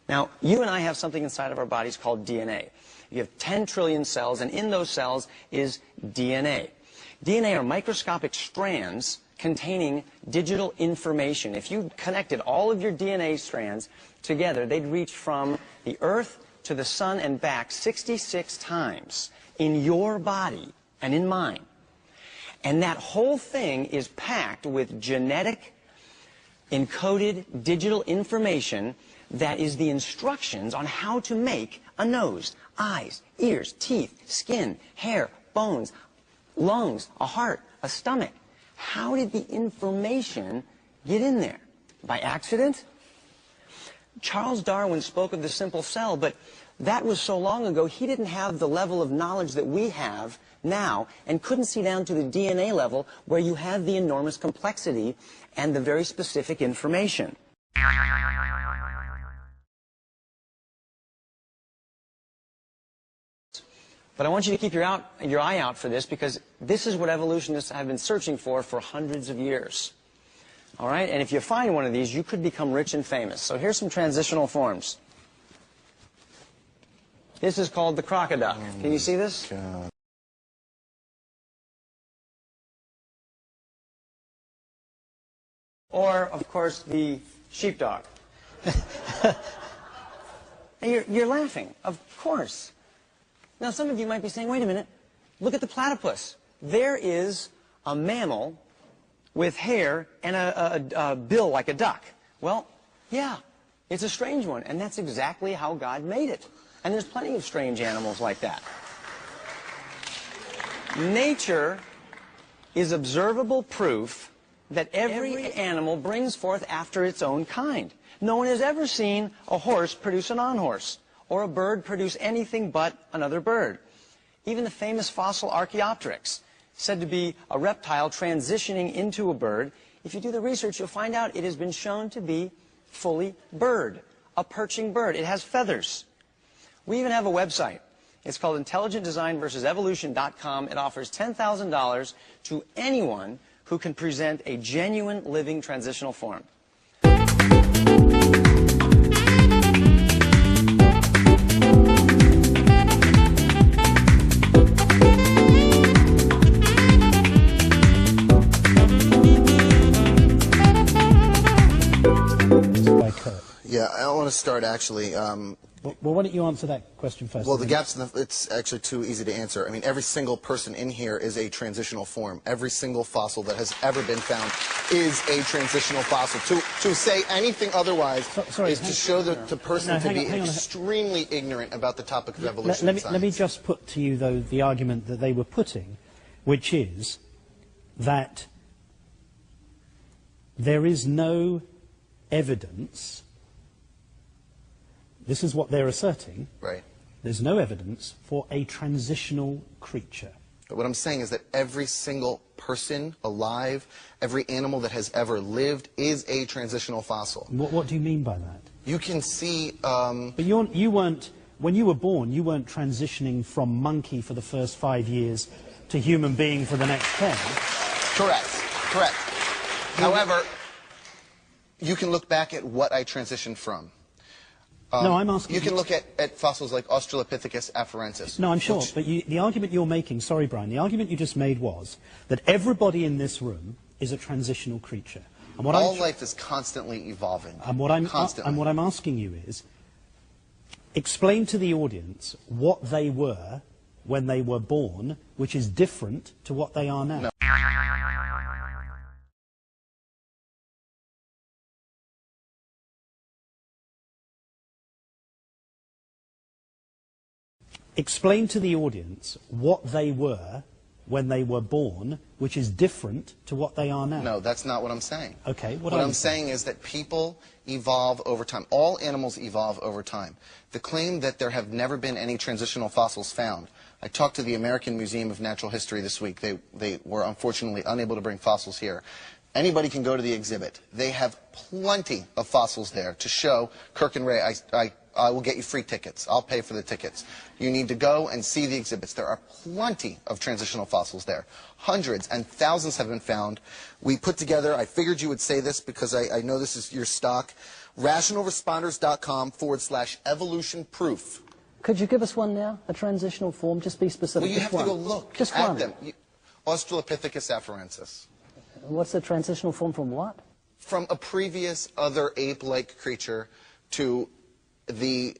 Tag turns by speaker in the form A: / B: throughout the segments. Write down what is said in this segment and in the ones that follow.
A: Now, you and I have something inside of our bodies called DNA. You have 10 trillion cells, and in those cells is DNA. DNA are microscopic strands containing digital information. If you connected all of your DNA strands together, they'd reach from the Earth to the sun and back 66 times in your body and in mine. And that whole thing is packed with genetic, encoded digital information that is the instructions on how to make a nose, eyes, ears, teeth, skin, hair, bones, lungs, a heart, a stomach. How did the information get in there? By accident? Charles Darwin spoke of the simple cell, but that was so long ago, he didn't have the level of knowledge that we have now and couldn't see down to the DNA level where you have the enormous complexity and the very specific information. But I want you to keep your eye out for this, because this is what evolutionists have been searching for hundreds of years. All right? And if you find one of these, you could become rich and famous. So here's some transitional forms. This is called the crocodile. Can you see this? God. Or, of course, the sheepdog. You're laughing, of course. Now, some of you might be saying, wait a minute, look at the platypus. There is a mammal with hair and a bill like a duck. Well, yeah, it's a strange one, and that's exactly how God made it. And there's plenty of strange animals like that. Nature is observable proof that every animal brings forth after its own kind. No one has ever seen a horse produce a non-horse, or a bird produce anything but another bird. Even the famous fossil Archaeopteryx, said to be a reptile transitioning into a bird, if you do the research, you'll find out it has been shown to be fully bird, a perching bird. It has feathers. We even have a website. It's called intelligentdesignversusevolution.com. It offers $10,000 to anyone who can present a genuine living transitional form.
B: Yeah, I want to start actually.
C: Well, why don't you answer that question first?
B: Well, the gaps, it's actually too easy to answer. I mean, every single person in here is a transitional form. Every single fossil that has ever been found is a transitional fossil. To say anything otherwise is to show the person to be extremely ignorant about the topic of evolution and science.
C: Let me just put to you, though, the argument that they were putting, which is that there is no evidence. This is what they're asserting.
B: Right.
C: There's no evidence for a transitional creature.
B: But what I'm saying is that every single person alive, every animal that has ever lived is a transitional fossil.
C: What do you mean by that?
B: You can see...
C: But you weren't, when you were born, you weren't transitioning from monkey for the first 5 years to human being for the next 10.
B: Correct. Correct. However, you can look back at what I transitioned from.
C: No, I'm asking...
B: You can look at fossils like Australopithecus afarensis.
C: No, I'm sure, but the argument you're making, sorry, Brian, the argument you just made was that everybody in this room is a transitional creature. And what
B: all life is constantly evolving.
C: And what I'm asking you is, explain to the audience what they were when they were born, which is different to what they are now.
B: No.
C: Explain to the audience what they were when they were born, which is different to what they are now.
B: No, that's not what I'm saying.
C: Okay,
B: what I'm saying is that people evolve over time. All animals evolve over time. The claim that there have never been any transitional fossils found. I talked to the American Museum of Natural History this week. They were unfortunately unable to bring fossils here. Anybody can go to the exhibit. They have plenty of fossils there to show. Kirk and Ray, I will get you free tickets. I'll pay for the tickets. You need to go and see the exhibits. There are plenty of transitional fossils there. Hundreds and thousands have been found. We put together, I figured you would say this because I know this is your stock. rationalresponders.com/evolution proof.
D: Could you give us one now? A transitional form? Just be specific.
B: Well, you
D: Just
B: have to
D: one.
B: go look
D: Just
B: at
D: one.
B: them. Australopithecus afarensis.
D: What's the transitional form from what?
B: From a previous other ape-like creature to the,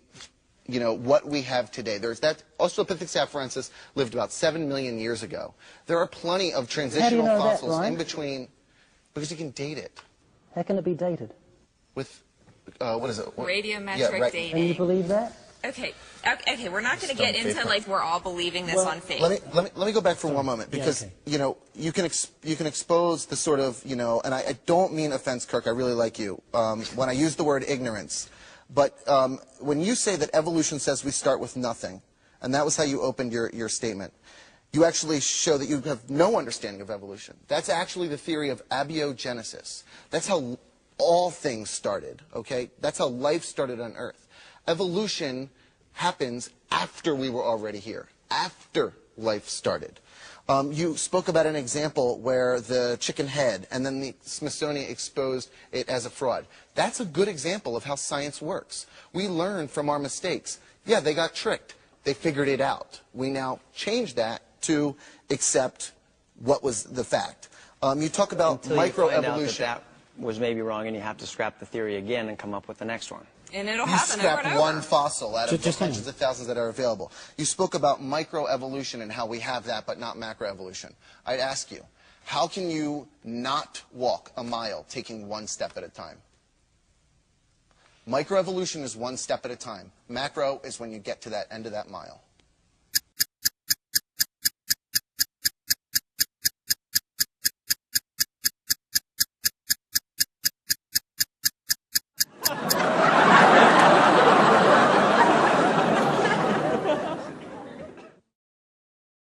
B: what we have today. There's that Australopithecus afarensis lived about 7 million years ago. There are plenty of transitional
D: know that,
B: fossils
D: Ryan?
B: in between, because you can date it
D: How can it be dated?
B: with, what is it?
E: Radiometric dating.
D: Can you believe that?
E: Okay, we're not going to get into like we're all believing this on faith.
B: Let me go back for one moment, because
C: okay.
B: you can expose the sort of and I don't mean offense, Kirk. I really like you when I use the word ignorance, but when you say that evolution says we start with nothing, and that was how you opened your statement, you actually show that you have no understanding of evolution. That's actually the theory of abiogenesis. That's how all things started. Okay, that's how life started on Earth. Evolution happens after we were already here, after life started. You spoke about an example where the chicken head, and then the Smithsonian exposed it as a fraud. That's a good example of how science works. We learn from our mistakes. Yeah, they got tricked. They figured it out. We now change that to accept what was the fact. You talk about
A: Until you find out
B: microevolution.
A: that was maybe wrong, and you have to scrap the theory again and come up with the next one.
E: And it'll
B: You
E: happen over
B: scrap
E: and over.
B: one fossil out of the
C: Just hang on.
B: hundreds of thousands that are available. You spoke about microevolution and how we have that, but not macroevolution. I'd ask you, how can you not walk a mile taking one step at a time? Microevolution is one step at a time. Macro is when you get to that end of that mile.